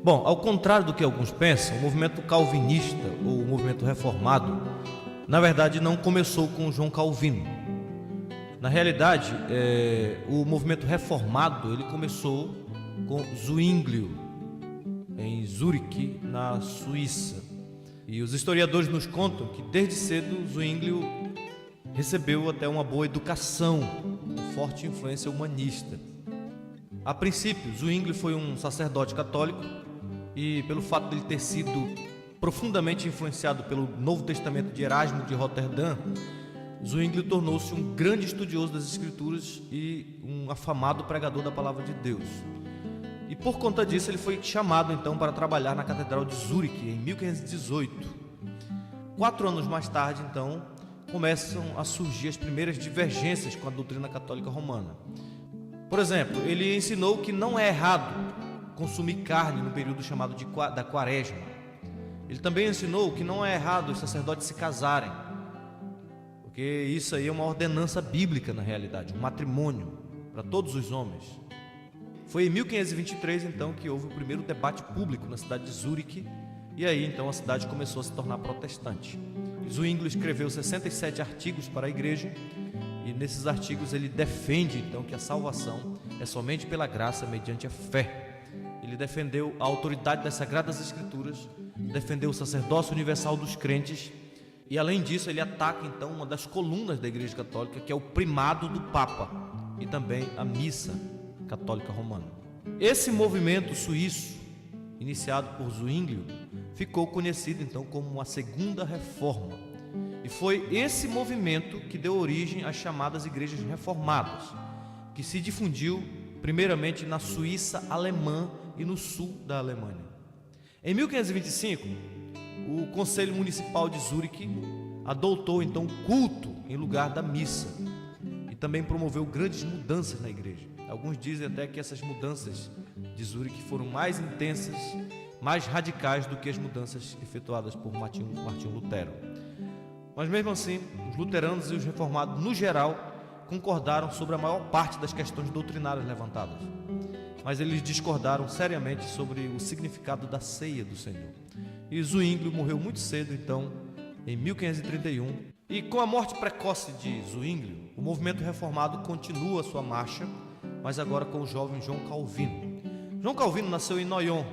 Bom, ao contrário do que alguns pensam, o movimento calvinista ou o movimento reformado, na verdade, não começou com João Calvino. Na realidade, o movimento reformado ele começou com Zwinglio, em Zurique, na Suíça. E os historiadores nos contam que desde cedo Zwinglio recebeu até uma boa educação, com forte influência humanista. A princípio, Zwinglio foi um sacerdote católico e, pelo fato de ele ter sido profundamente influenciado pelo Novo Testamento de Erasmo de Roterdã, Zwinglio tornou-se um grande estudioso das Escrituras e um afamado pregador da Palavra de Deus. E por conta disso ele foi chamado então para trabalhar na Catedral de Zurique em 1518. 4 anos mais tarde então começam a surgir as primeiras divergências com a doutrina católica romana. Por exemplo, ele ensinou que não é errado consumir carne no período chamado da Quaresma. Ele também ensinou que não é errado os sacerdotes se casarem, porque isso aí é uma ordenança bíblica na realidade, um matrimônio para todos os homens. Foi em 1523 então que houve o primeiro debate público na cidade de Zurique, e aí então a cidade começou a se tornar protestante. Zwinglio escreveu 67 artigos para a igreja, e nesses artigos ele defende então que a salvação é somente pela graça mediante a fé. Ele defendeu a autoridade das Sagradas Escrituras, defendeu o sacerdócio universal dos crentes, e além disso ele ataca então uma das colunas da Igreja Católica, que é o primado do Papa e também a missa católica romana. Esse movimento suíço, iniciado por Zwinglio, ficou conhecido então como a Segunda Reforma. E foi esse movimento que deu origem às chamadas igrejas reformadas, que se difundiu primeiramente na Suíça alemã e no sul da Alemanha. Em 1525, o Conselho Municipal de Zurique adotou então o culto em lugar da missa e também promoveu grandes mudanças na igreja. Alguns dizem até que essas mudanças de Zurique foram mais intensas, mais radicais do que as mudanças efetuadas por Martinho Lutero. Mas mesmo assim, os luteranos e os reformados, no geral, concordaram sobre a maior parte das questões doutrinárias levantadas. Mas eles discordaram seriamente sobre o significado da ceia do Senhor. E Zwinglio morreu muito cedo, então, em 1531. E com a morte precoce de Zwinglio, o movimento reformado continua a sua marcha, mas agora com o jovem João Calvino. João Calvino nasceu em Noyon,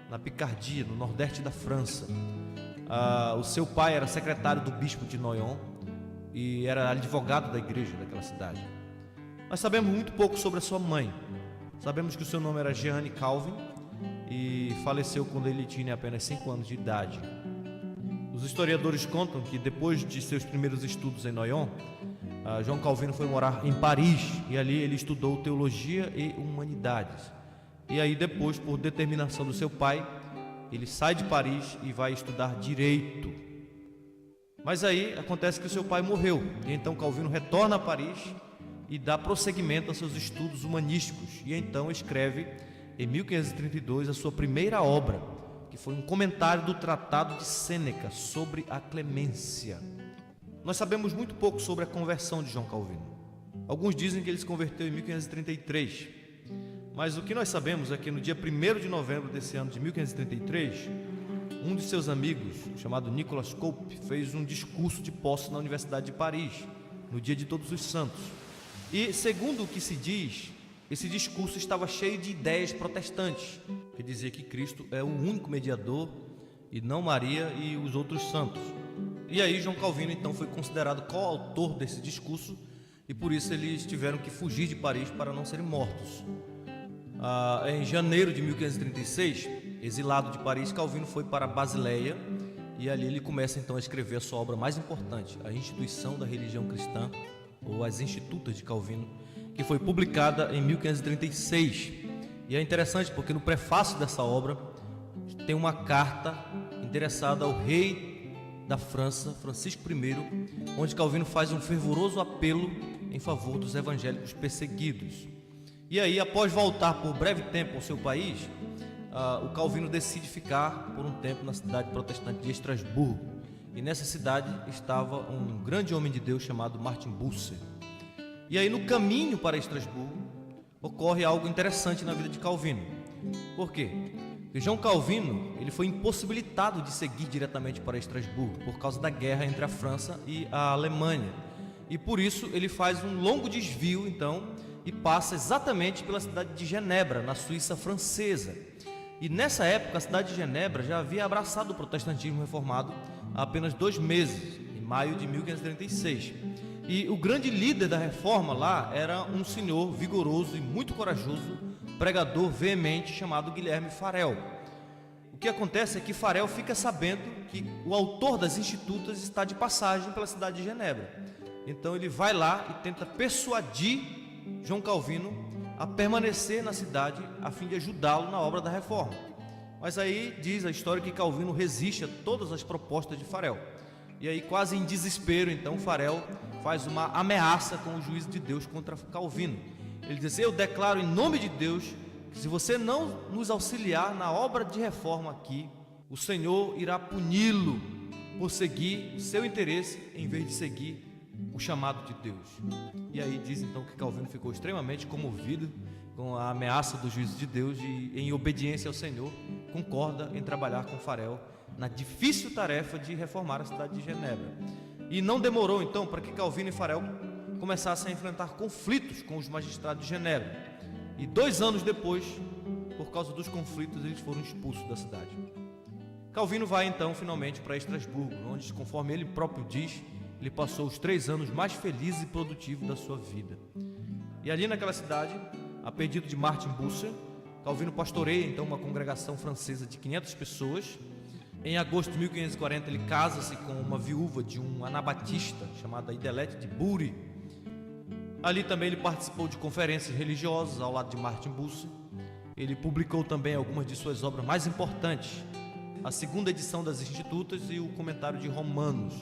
na Picardia, no nordeste da França. O seu pai era secretário do bispo de Noyon e era advogado da igreja daquela cidade. Nós sabemos muito pouco sobre a sua mãe. Sabemos que o seu nome era Jeanne Calvin e faleceu quando ele tinha apenas 5 anos de idade. Os historiadores contam que depois de seus primeiros estudos em Noyon, João Calvino foi morar em Paris e ali ele estudou teologia e humanidades. E aí depois, por determinação do seu pai, ele sai de Paris e vai estudar direito. Mas aí acontece que o seu pai morreu, e então Calvino retorna a Paris e dá prosseguimento aos seus estudos humanísticos, e então escreve em 1532 a sua primeira obra, que foi um comentário do Tratado de Sêneca sobre a clemência. Nós sabemos muito pouco sobre a conversão de João Calvino. Alguns dizem que ele se converteu em 1533, mas o que nós sabemos é que no dia 1º de novembro desse ano de 1533, um de seus amigos, chamado Nicolas Cope, fez um discurso de posse na Universidade de Paris, no dia de Todos os Santos. E, segundo o que se diz, esse discurso estava cheio de ideias protestantes, que dizia que Cristo é o único mediador e não Maria e os outros santos. E aí João Calvino então foi considerado coautor desse discurso e por isso eles tiveram que fugir de Paris para não serem mortos. Em janeiro de 1536, exilado de Paris, Calvino foi para Basileia e ali ele começa então a escrever a sua obra mais importante, a Instituição da Religião Cristã, ou as Institutas de Calvino, que foi publicada em 1536. E é interessante porque no prefácio dessa obra tem uma carta endereçada ao rei da França, Francisco I, onde Calvino faz um fervoroso apelo em favor dos evangélicos perseguidos. E aí, após voltar por breve tempo ao seu país, o Calvino decide ficar por um tempo na cidade protestante de Estrasburgo. E nessa cidade estava um grande homem de Deus chamado Martin Bucer. E aí, no caminho para Estrasburgo, ocorre algo interessante na vida de Calvino. Por quê? João Calvino ele foi impossibilitado de seguir diretamente para Estrasburgo por causa da guerra entre a França e a Alemanha. E por isso ele faz um longo desvio, então, e passa exatamente pela cidade de Genebra, na Suíça francesa. E nessa época a cidade de Genebra já havia abraçado o protestantismo reformado há apenas 2 meses, em maio de 1536. E o grande líder da reforma lá era um senhor vigoroso e muito corajoso, pregador veemente chamado Guilherme Farel. O que acontece é que Farel fica sabendo que o autor das Institutas está de passagem pela cidade de Genebra. Então ele vai lá e tenta persuadir João Calvino a permanecer na cidade a fim de ajudá-lo na obra da reforma. Mas aí diz a história que Calvino resiste a todas as propostas de Farel. E aí, quase em desespero, então Farel faz uma ameaça com o juízo de Deus contra Calvino. Ele diz: eu declaro em nome de Deus que se você não nos auxiliar na obra de reforma aqui, o Senhor irá puni-lo por seguir o seu interesse em vez de seguir o chamado de Deus. E aí diz então que Calvino ficou extremamente comovido com a ameaça do juízo de Deus e, em obediência ao Senhor, concorda em trabalhar com Farel na difícil tarefa de reformar a cidade de Genebra. E não demorou então para que Calvino e Farel começassem a enfrentar conflitos com os magistrados de Genebra. E 2 anos depois, por causa dos conflitos, eles foram expulsos da cidade. Calvino vai então finalmente para Estrasburgo, onde, conforme ele próprio diz, ele passou os 3 anos mais felizes e produtivos da sua vida. E ali naquela cidade, a pedido de Martin Bucer, Calvino pastoreia então uma congregação francesa de 500 pessoas. Em agosto de 1540 ele casa-se com uma viúva de um anabatista chamada Idelete de Bury. Ali também ele participou de conferências religiosas ao lado de Martin Bucer. Ele publicou também algumas de suas obras mais importantes, a 2ª edição das Institutas e o comentário de Romanos.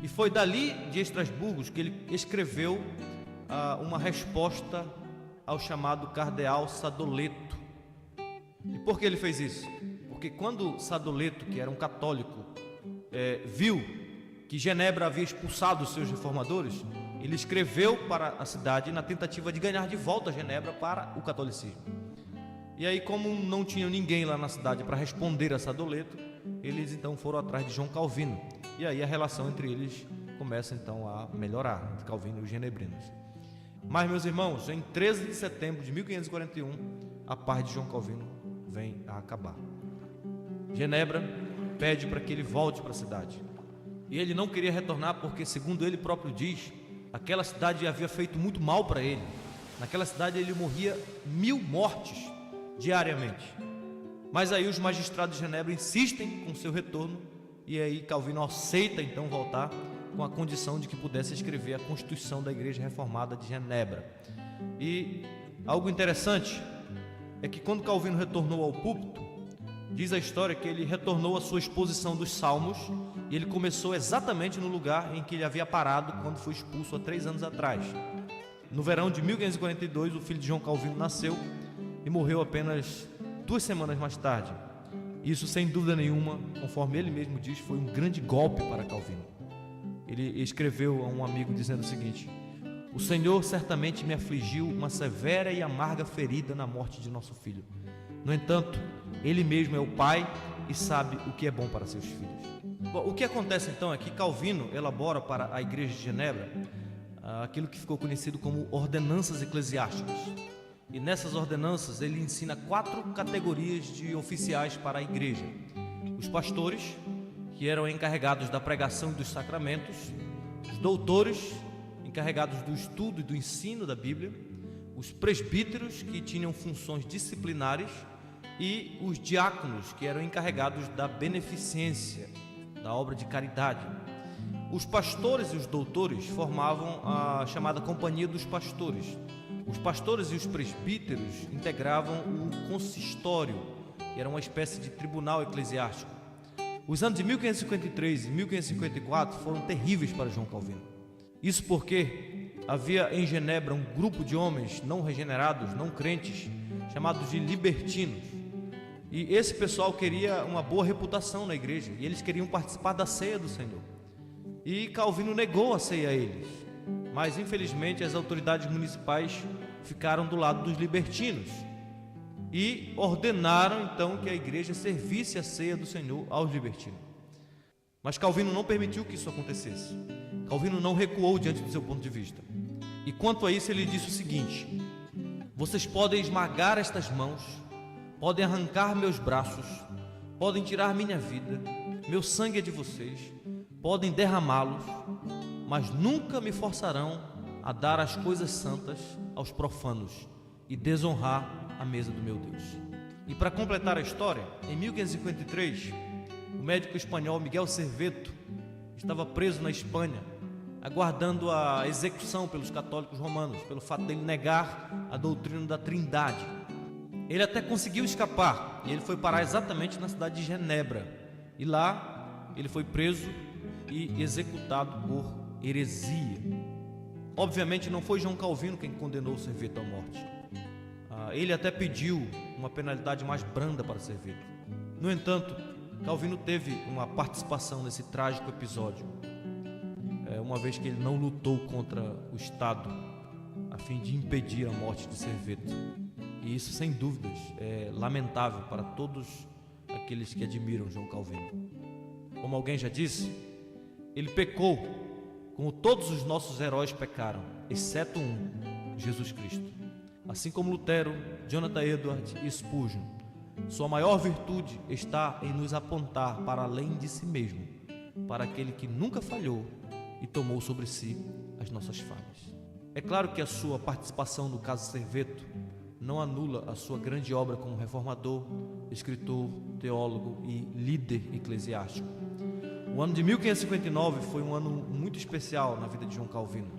E foi dali de Estrasburgo que ele escreveu uma resposta ao chamado cardeal Sadoleto. E por que ele fez isso? Porque quando Sadoleto, que era um católico, viu que Genebra havia expulsado os seus reformadores, ele escreveu para a cidade na tentativa de ganhar de volta Genebra para o catolicismo. E aí, como não tinha ninguém lá na cidade para responder a Sadoleto, eles então foram atrás de João Calvino. E aí a relação entre eles começa então a melhorar, entre Calvino e os genebrinos. Mas, meus irmãos, em 13 de setembro de 1541, a paz de João Calvino vem a acabar. Genebra pede para que ele volte para a cidade. E ele não queria retornar porque, segundo ele próprio diz, aquela cidade havia feito muito mal para ele. Naquela cidade ele morria 1000 mortes diariamente. Mas aí os magistrados de Genebra insistem com seu retorno. E aí Calvino aceita então voltar, com a condição de que pudesse escrever a Constituição da Igreja Reformada de Genebra. E algo interessante é que quando Calvino retornou ao púlpito, diz a história que ele retornou à sua exposição dos Salmos e ele começou exatamente no lugar em que ele havia parado quando foi expulso há 3 anos atrás. No verão de 1542, o filho de João Calvino nasceu e morreu apenas 2 semanas mais tarde. Isso, sem dúvida nenhuma, conforme ele mesmo diz, foi um grande golpe para Calvino. Ele escreveu a um amigo dizendo o seguinte: o Senhor certamente me afligiu uma severa e amarga ferida na morte de nosso filho. No entanto, Ele mesmo é o Pai e sabe o que é bom para seus filhos. Bom, o que acontece então é que Calvino elabora para a igreja de Genebra aquilo que ficou conhecido como ordenanças eclesiásticas. E nessas ordenanças ele ensina 4 categorias de oficiais para a igreja: os pastores, que eram encarregados da pregação e dos sacramentos; os doutores, encarregados do estudo e do ensino da Bíblia; os presbíteros, que tinham funções disciplinares; e os diáconos, que eram encarregados da beneficência, da obra de caridade. Os pastores e os doutores formavam a chamada Companhia dos Pastores. Os pastores e os presbíteros integravam o consistório, que era uma espécie de tribunal eclesiástico. Os anos de 1553 e 1554 foram terríveis para João Calvino. Isso porque havia em Genebra um grupo de homens não regenerados, não crentes, chamados de libertinos. E esse pessoal queria uma boa reputação na igreja, e eles queriam participar da ceia do Senhor. E Calvino negou a ceia a eles, mas infelizmente as autoridades municipais ficaram do lado dos libertinos. e ordenaram então que a igreja servisse a ceia do Senhor aos libertinos. Mas Calvino não permitiu que isso acontecesse. Calvino não recuou diante do seu ponto de vista. E quanto a isso, ele disse o seguinte: vocês podem esmagar estas mãos, podem arrancar meus braços, podem tirar minha vida, meu sangue é de vocês, podem derramá-los, mas nunca me forçarão a dar as coisas santas aos profanos e desonrar a mesa do meu Deus. E para completar a história, em 1553, o médico espanhol Miguel Serveto estava preso na Espanha, aguardando a execução pelos católicos romanos, pelo fato dele negar a doutrina da Trindade. Ele até conseguiu escapar, e ele foi parar exatamente na cidade de Genebra, e lá ele foi preso e executado por heresia. Obviamente não foi João Calvino quem condenou Serveto à morte. Ele até pediu uma penalidade mais branda para Serveto. No entanto, Calvino teve uma participação nesse trágico episódio, uma vez que ele não lutou contra o Estado a fim de impedir a morte de Serveto. E isso, sem dúvidas, é lamentável para todos aqueles que admiram João Calvino. Como alguém já disse, ele pecou como todos os nossos heróis pecaram, exceto um, Jesus Cristo. Assim como Lutero, Jonathan Edwards e Spurgeon, sua maior virtude está em nos apontar para além de si mesmo, para aquele que nunca falhou e tomou sobre si as nossas falhas. É claro que a sua participação no caso Serveto não anula a sua grande obra como reformador, escritor, teólogo e líder eclesiástico. O ano de 1559 foi um ano muito especial na vida de João Calvino.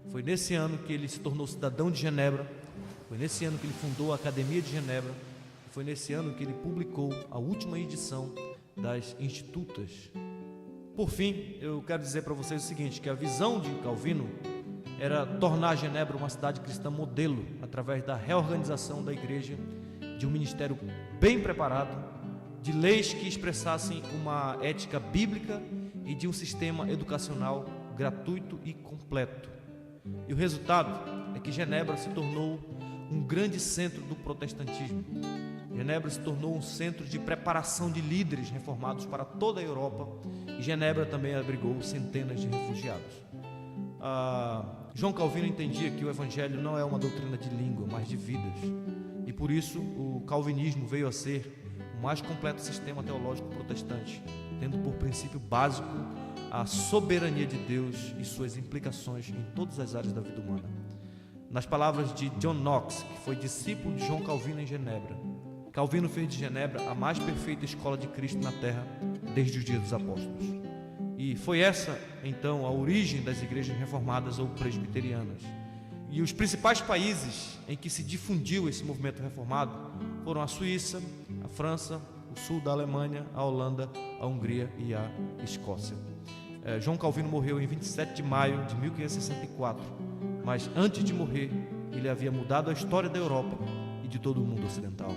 Foi nesse ano que ele se tornou cidadão de Genebra, foi nesse ano que ele fundou a Academia de Genebra, foi nesse ano que ele publicou a última edição das Institutas. Por fim, eu quero dizer para vocês o seguinte, que a visão de Calvino era tornar Genebra uma cidade cristã modelo, através da reorganização da igreja, de um ministério bem preparado, de leis que expressassem uma ética bíblica e de um sistema educacional gratuito e completo. E o resultado é que Genebra se tornou um grande centro do protestantismo. Genebra se tornou um centro de preparação de líderes reformados para toda a Europa, e Genebra também abrigou centenas de refugiados. João Calvino entendia que o Evangelho não é uma doutrina de língua, mas de vidas, e por isso o calvinismo veio a ser o mais completo sistema teológico protestante, tendo por princípio básico a soberania de Deus e suas implicações em todas as áreas da vida humana. Nas palavras de John Knox, que foi discípulo de João Calvino em Genebra, Calvino fez de Genebra a mais perfeita escola de Cristo na terra desde os dias dos apóstolos. E foi essa, então, a origem das igrejas reformadas ou presbiterianas. E os principais países em que se difundiu esse movimento reformado foram a Suíça, a França, o sul da Alemanha, a Holanda, a Hungria e a Escócia. João Calvino morreu em 27 de maio de 1564, mas antes de morrer, ele havia mudado a história da Europa e de todo o mundo ocidental.